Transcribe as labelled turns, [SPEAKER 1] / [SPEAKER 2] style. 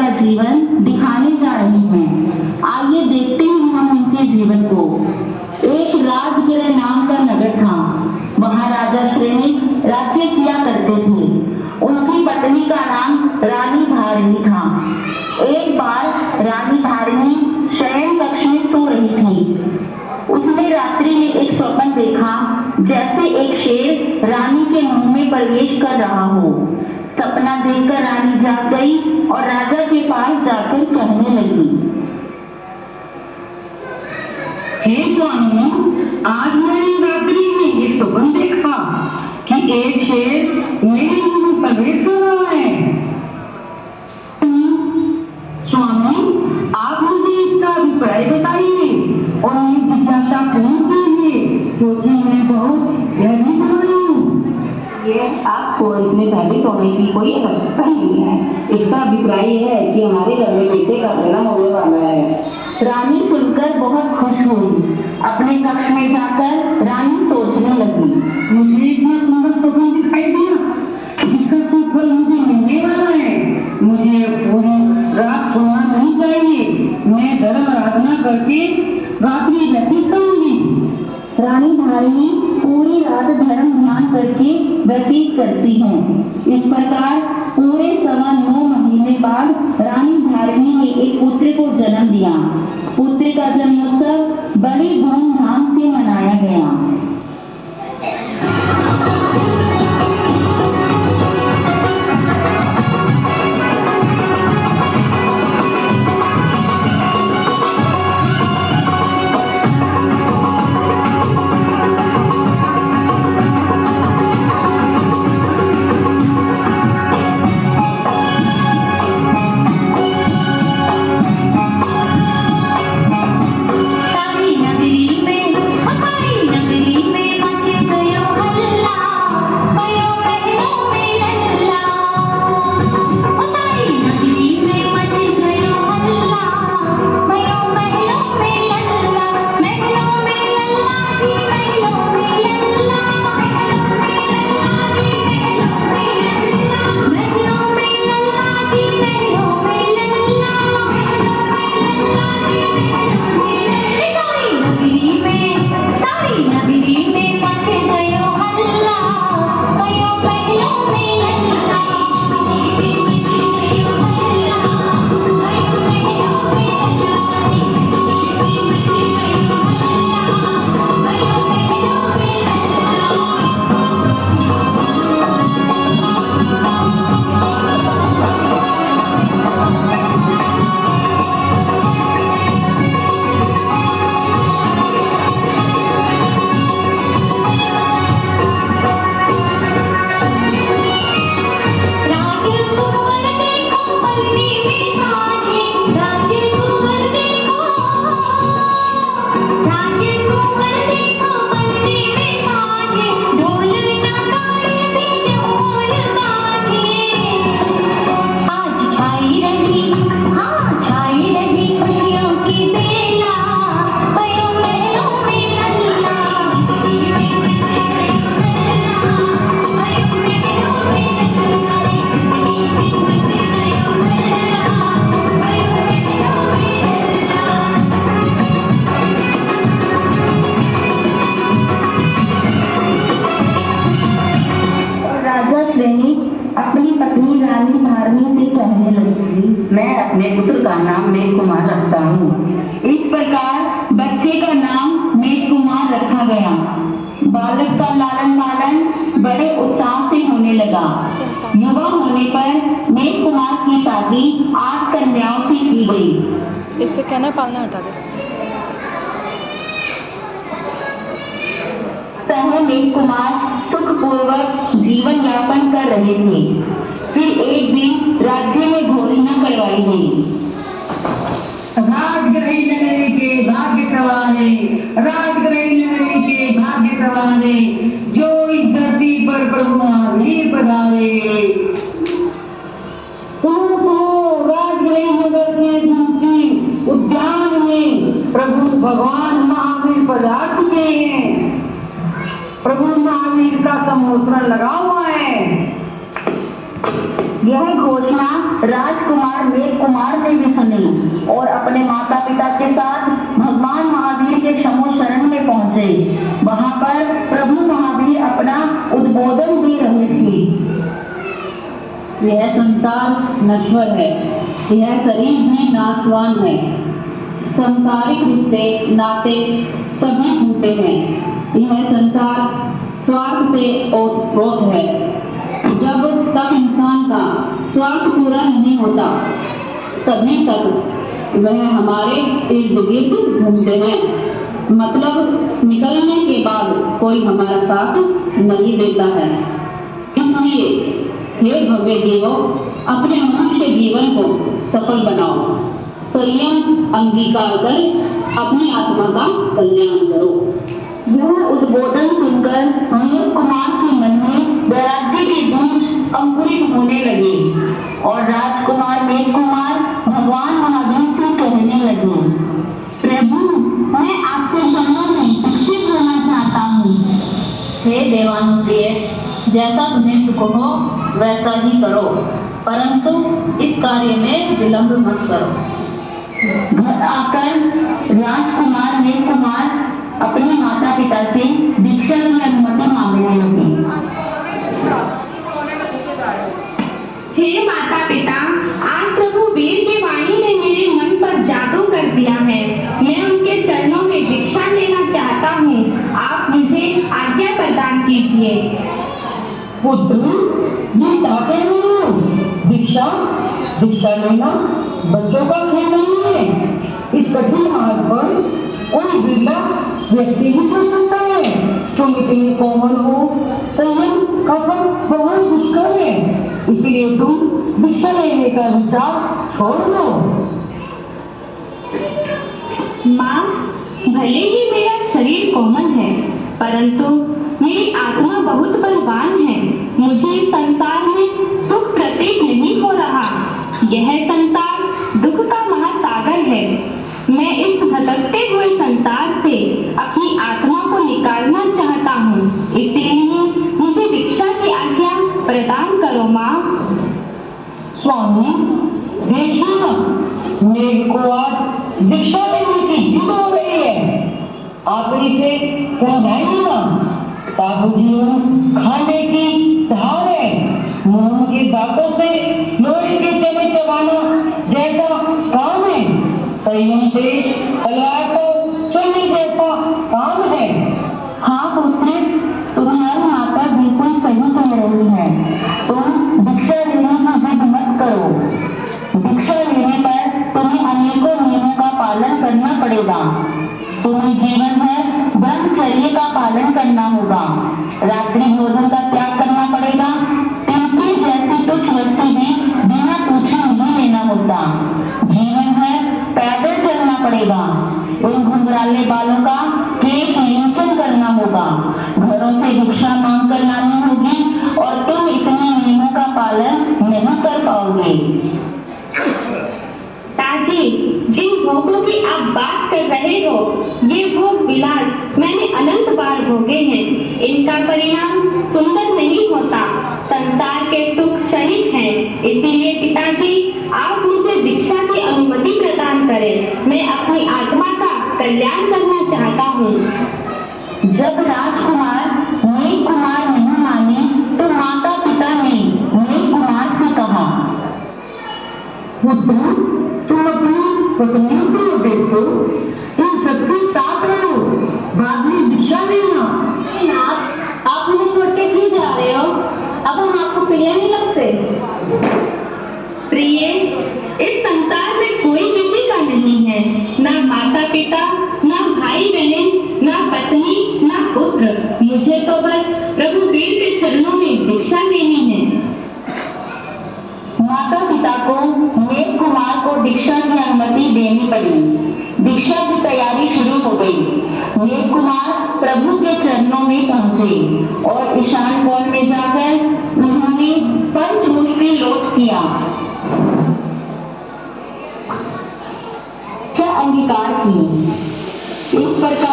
[SPEAKER 1] का जीवन दिखाने जा रही हैं। आइए देखते हैं हम उनके जीवन को। एक राजगृह नाम का नगर था। वहां राजा श्रेणिक राज्य किया करते थे। उनकी पत्नी का नाम रानी धारिणी था। एक बार रानी धारिणी शयन कक्ष में सो रही थी। उसने रात्रि में एक स्वप्न देखा, जैसे एक शेर रानी के मुंह में प्रवेश कर रहा हो। सपना देखकर रानी जाग गई और राजा के पास जाकर कहने लगी,
[SPEAKER 2] हे स्वामी, आज मैंने रात्रि में एक स्वप्न देखा कि एक शेर मेरे मुंह में प्रवेश कर रहा है। स्वामी, आप मुझे इसका अभिप्राय बताइए और मेरी जिज्ञासा पूर्ण कीजिए, क्योंकि मैं बहुत भयभीत हो रही हूँ।
[SPEAKER 3] ये आपको इसमें भयभीत होने की कोई आवश्यकता नहीं है। इसका अभिप्राय है कि हमारे घर में बेटे का जन्म होने वाला है।
[SPEAKER 1] रानी सुनकर बहुत खुश हुई। अपने कक्ष में जाकर रानी सोचने लगी,
[SPEAKER 2] मुझे इतना सुंदर स्वप्न दिखाई दिया, जिसका सुफल मुझे मिलने वाला है। मुझे पूरी रात सोना नहीं चाहिए। मैं धर्म आराधना करके रात्रि व्यतीत करूंगी।
[SPEAKER 1] रानी धारिणी पूरी रात धर्म ध्यान करके व्यतीत करती हैं। इस प्रकार पूरे 9.25 महीने बाद रानी धारिणी ने एक पुत्र को जन्म दिया। पुत्र का जन्मोत्सव बड़ी धूमधाम से मनाया गया। अपनी पत्नी रानी धारिणी से कहने लगी,
[SPEAKER 3] मैं अपने पुत्र का नाम मेघ कुमार रखता हूँ।
[SPEAKER 1] इस प्रकार बच्चे का नाम मेघ कुमार रखा गया। बालक का लालन पालन बड़े उत्साह से होने लगा। युवा होने पर मेघ कुमार की शादी 8 कन्याओं से की गई।
[SPEAKER 4] इससे कहना पालना हटा दे।
[SPEAKER 1] मेघ कुमार सुखपूर्वक जीवन यापन कर रहे थे। फिर एक दिन राज्य में घोषणा करवाई गई,
[SPEAKER 2] राजगृही नगरी के भाग्य सवारे, राजगृही नगरी के भाग्य सवारे, जो इस धरती पर प्रभु महावीर पधारे। सुनो, राजगृही नगर के तुलसी उद्यान में प्रभु भगवान महावीर पधार चुके हैं। प्रभु महावीर का सम्मोहन लगा हुआ है।
[SPEAKER 1] यह घोषणा राजकुमार मेघ कुमार कुमार से भी सुनी और अपने माता पिता के साथ भगवान महावीर के शमो शरण में पहुंचे। वहां पर प्रभु महावीर अपना उद्बोधन दे रहे थे।
[SPEAKER 3] यह संसार नश्वर है, यह शरीर भी नाशवान है। सांसारिक रिश्ते नाते सभी झूठे हैं। यह संसार स्वार्थ से ओतप्रोत है। जब तक इंसान का स्वार्थ पूरा नहीं होता तभी तक वह हमारे इर्द गिर्द घूमते हैं। मतलब निकलने के बाद कोई हमारा साथ नहीं देता है। इसलिए हे भव्य जीवों, अपने मनुष्य जीवन को सफल बनाओ, संयम अंगीकार कर अपनी आत्मा का कल्याण करो।
[SPEAKER 1] यह उद्बोधन सुनकर मेघ कुमार के मन में वैराग्य के बीज अंकुरित होने लगे और राजकुमार मेघ कुमार भगवान महावीर से कहने लगे, प्रभु, मैं आपके चरणों में दीक्षित होना चाहता हूँ।
[SPEAKER 3] हे देवानुप्रिय, जैसा तुम्हें सुख हो वैसा ही करो, परंतु इस कार्य में विलंब मत करो।
[SPEAKER 1] घर आकर राजकुमार मेघ कुमार अपने माता पिता से दीक्षा की अनुमति मांगने लगे।
[SPEAKER 4] हे माता पिता, आज प्रभु वीर की वाणी ने मेरे मन पर जादू कर दिया है। मैं उनके चरणों में दीक्षा लेना चाहता हूँ। आप मुझे आज्ञा प्रदान कीजिए।
[SPEAKER 2] पुत्र, ये क्या कह रहे हो? दीक्षा दीक्षा लेना बच्चों का खेल नहीं है। इस कठिन मार्ग पर कोई बिरला व्यक्ति ही चल सकता है। तुम इतने कोमल हो, संयम का फल बहुत दुष्कर है। इसलिए तुम दीक्षा लेने का विचार छोड़ दो।
[SPEAKER 4] माँ, भले ही मेरा शरीर कोमल है, परंतु मेरी आत्मा बहुत बलवान है। मुझे इस संसार में सुख प्रतीत नहीं हो रहा। यह संसार दुख का महासागर है। मैं इस भटकते हुए संसार से अपनी आत्मा को निकालना चाहता हूँ। इसलिए मुझे दीक्षा की आज्ञा प्रदान करो माँ।
[SPEAKER 2] स्वामी, देखिए ना, मेघ को आज दीक्षा लेने की जिद हो रही है। आप इसे समझाएंगे ना? साधु जीवन खाने की धार है। मुंह के दांतों से लोहे के चने चबाना जैसा काम है। संयम से तलवार को चलने जैसा काम है।
[SPEAKER 1] हाँ पुत्र, तुम्हारी माता बिल्कुल सही कह रही है। तुम दीक्षा लेने की जिद मत करो। दीक्षा लेने पर तुम्हें अनेकों नियमों का पालन करना पड़ेगा। तुम्हें जीवन भर ब्रह्मचर्य का पालन करना होगा। रात्रि भोजन का त्याग करना पड़ेगा। तिनके जैसी तुच्छ वस्तु भी बिना पूछे नहीं लेना होता। जीवन भर पैदल चलना पड़ेगा। उन घुंघराले बालों का केश विमोचन करना होगा। घरों से भिक्षा मांग कर लानी होगी और तुम इतने नियमों का पालन नहीं कर पाओगे।
[SPEAKER 4] ताजी, जिन भोगों की आप बात कर रहे हो, ये भोग विलास मैंने अनंत बार भोगे हैं। इनका परिणाम सुंदर नहीं होता। संसार के सुख क्षणिक हैं। इसीलिए पिताजी, आप मुझे दीक्षा की अनुमति प्रदान करें। मैं अपनी आत्मा का कल्याण करना चाहता हूँ।
[SPEAKER 1] जब राजकुमार मेघ कुमार नहीं माने तो माता पिता ने मेघ कुमार से कहा,
[SPEAKER 2] पुत्र, तुम अपनी पत्नियों को देखो, इन सबके साथ रहो, बाद में दीक्षा लेना।
[SPEAKER 3] आप मुझे छोड़ के क्यों जा रहे हो? अब हम आपको प्रिय नहीं लगते?
[SPEAKER 4] प्रिय, इस संसार में कोई किसी का नहीं है। ना माता पिता, ना भाई बहन, ना पत्नी, ना पुत्र। मुझे तो बस प्रभु वीर के चरणों में दीक्षा लेनी है।
[SPEAKER 1] माता पिता को मेघ कुमार को दीक्षा की अनुमति देनी पड़ी। दीक्षा की तैयारी शुरू हो गई। मेघ कुमार प्रभु के चरणों में पहुंचे और ईशान कोण में जाकर उन्होंने पंचमुखी लोच किया। क्या अंगीकार की। इस प्रकार